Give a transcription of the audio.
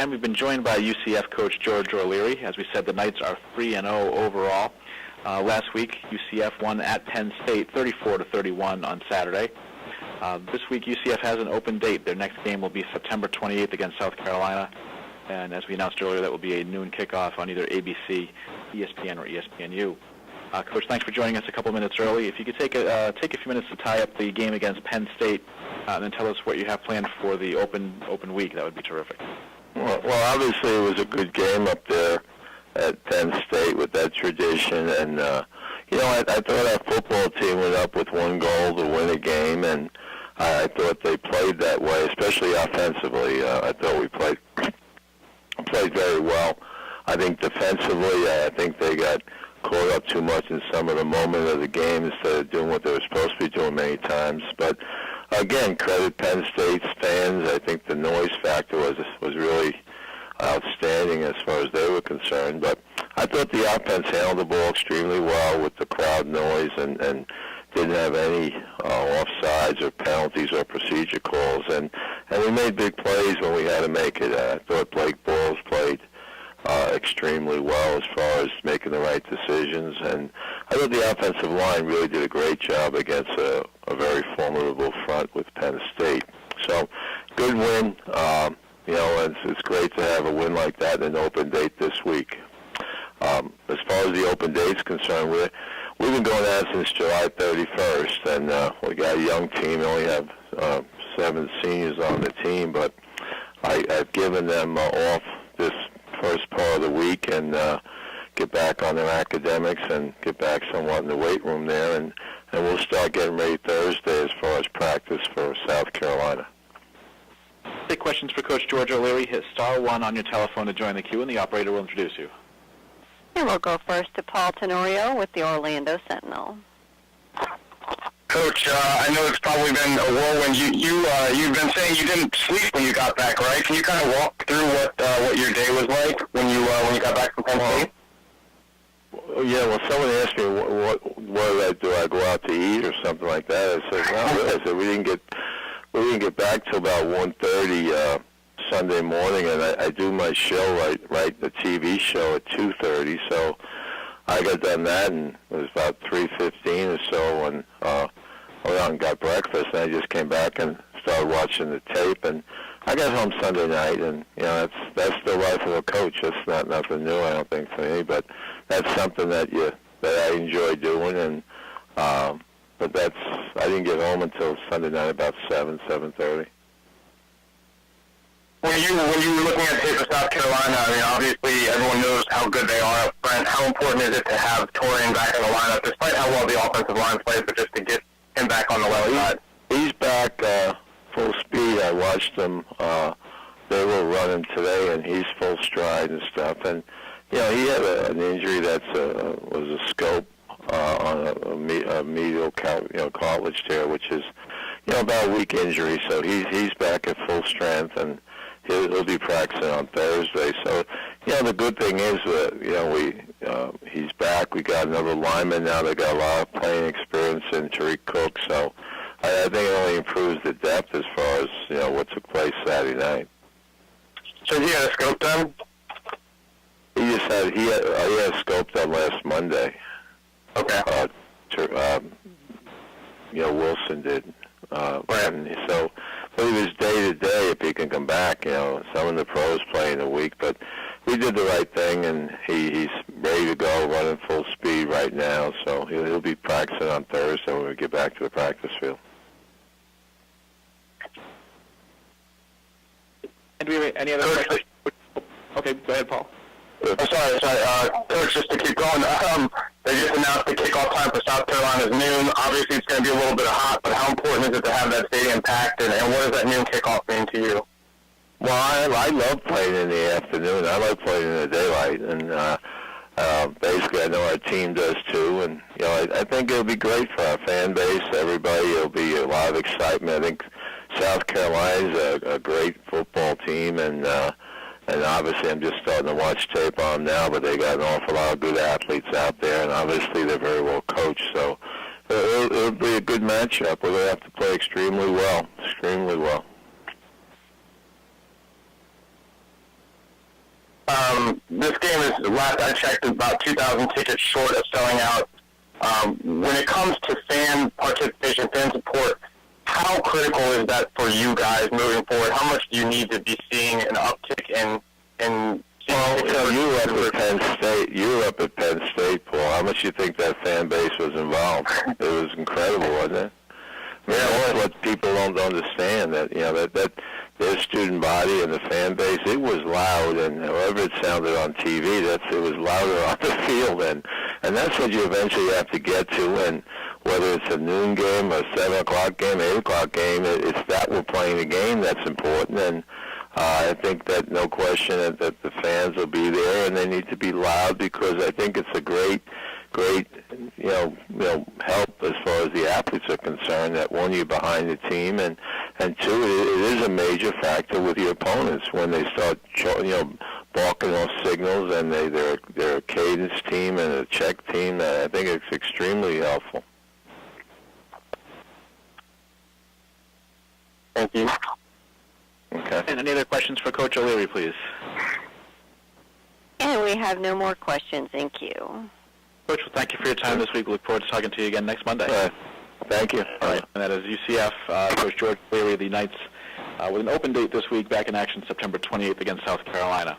And we've been joined by UCF coach George O'Leary. As we said, the Knights are 3-0 overall. Last week, UCF won at Penn State 34-31 on Saturday. This week, UCF has an open date. Their next game will be September 28th against South Carolina. And as we announced earlier, that will be a noon kickoff on either ABC, ESPN, or ESPNU. Coach, thanks for joining us a couple minutes early. If you could take a few minutes to tie up the game against Penn State, and then tell us what you have planned for the open week, that would be terrific. Well, obviously it was a good game up there at Penn State with that tradition, and I thought our football team went up with one goal to win a game, and I thought they played that way, especially offensively. I thought we played very well. I think defensively, I think they got caught up too much in some of the moment of the game instead of doing what they were supposed to be doing many times. But again, credit Penn State's fans. I think the noise factor was really outstanding as far as they were concerned. But I thought the offense handled the ball extremely well with the crowd noise and didn't have any offsides or penalties or procedure calls. And we made big plays when we had to make it. I thought Blake Bortles played extremely well as far as making the right decisions, and I thought the offensive line really did a great job against a very formidable front with Penn State. So, good win. It's great to have a win like that in an open date this week. As far as the open date's concerned, we've been going at it since July 31st, and we got a young team. We only have 7 seniors on the team, but I've given them off this first part of the week and get back on their academics and get back somewhat in the weight room there, and we'll start getting ready Thursday as far as practice for South Carolina. Take questions for Coach George O'Leary. Hit *1 on your telephone to join the queue, and the operator will introduce you. And we'll go first to Paul Tenorio with the Orlando Sentinel. Coach, I know it's probably been a whirlwind. You've been saying you didn't sleep when you got back, right? Can you kind of walk through what your day was like when you got back from Penn State? Yeah, well, someone asked me what did I do? I go out to eat or something like that. I said, no, really. I said we didn't get back till about 1:30 Sunday morning, and I do my show right the TV show at 2:30. So I got done that, and it was about 3:15 or so when I went out and got breakfast, and I just came back and started watching the tape, and I got home Sunday night, and that's the life of a coach. That's not nothing new, I don't think, for me, but that's something that I enjoy doing, and but I didn't get home until Sunday night about 7:30. When you were looking at tape for South Carolina, I mean, obviously everyone knows how good they are up front. How important is it to have Torian back in the lineup, despite how well the offensive line plays, but just to get him back on the left side? He's back full speed. I watched them. They were running today, and he's full stride and stuff. And he had an injury that was a scope on a medial cartilage tear, which is about a week injury. So he's back at full strength, and he'll be practicing on Thursday. So the good thing is he's back. We got another lineman now. They got a lot of playing experience in Tariq Cook. So I think it only improves the depth as far as what took place Saturday night. So he had a scope done? He had a scope done last Monday. Okay. Wilson did. And so, but it was day to day if he can come back. Some of the pros play in a week, but we did the right thing, and he's ready to go, running full speed right now. So he'll be practicing on Thursday when we get back to the practice field. And do we have any other questions? Okay, go ahead, Paul. I'm sorry. Coach, just to keep going, they just announced the kickoff time for South Carolina's noon. Obviously, it's going to be a little bit hot, but how important is it to have that stadium packed, and what does that noon kickoff mean to you? Well, I love playing in the afternoon. I like playing in the daylight, and basically I know our team does too. And I think it'll be great for our fan base, everybody. It'll be a lot of excitement. I think South Carolina's a great football team, and obviously I'm just starting to watch tape on them now, but they got an awful lot of good athletes out there, and obviously they're very well coached. So it'll be a good matchup. We're going to have to play extremely well. This game is, last I checked, about 2,000 tickets short of selling out. When it comes to fan participation, fan support, how critical is that for you guys moving forward? How much do you need to be seeing an uptick in well, you were up at Penn State. You were up at Penn State, Paul. How much do you think that fan base was involved? It was incredible, wasn't it? I mean, that's what people don't understand, that that their student body and the fan base, it was loud, and however it sounded on TV, it was louder on the field, and that's what you eventually have to get to. And whether it's a noon game, a 7 o'clock game, 8 o'clock game, it's that we're playing the game that's important. And I think that no question that the fans will be there, and they need to be loud, because I think it's a great help as far as the athletes are concerned, that one, you're behind the team, and two, it is a major factor with your opponents when they start balking those signals, and they're a cadence team and a check team. I think it's extremely helpful. Thank you. Okay. And any other questions for Coach O'Leary, please? And we have no more questions. Thank you. Coach, well, thank you for your time this week. Look forward to talking to you again next Monday. Thank you. All right. And that is UCF Coach George O'Leary, the Knights, with an open date this week, back in action September 28th against South Carolina.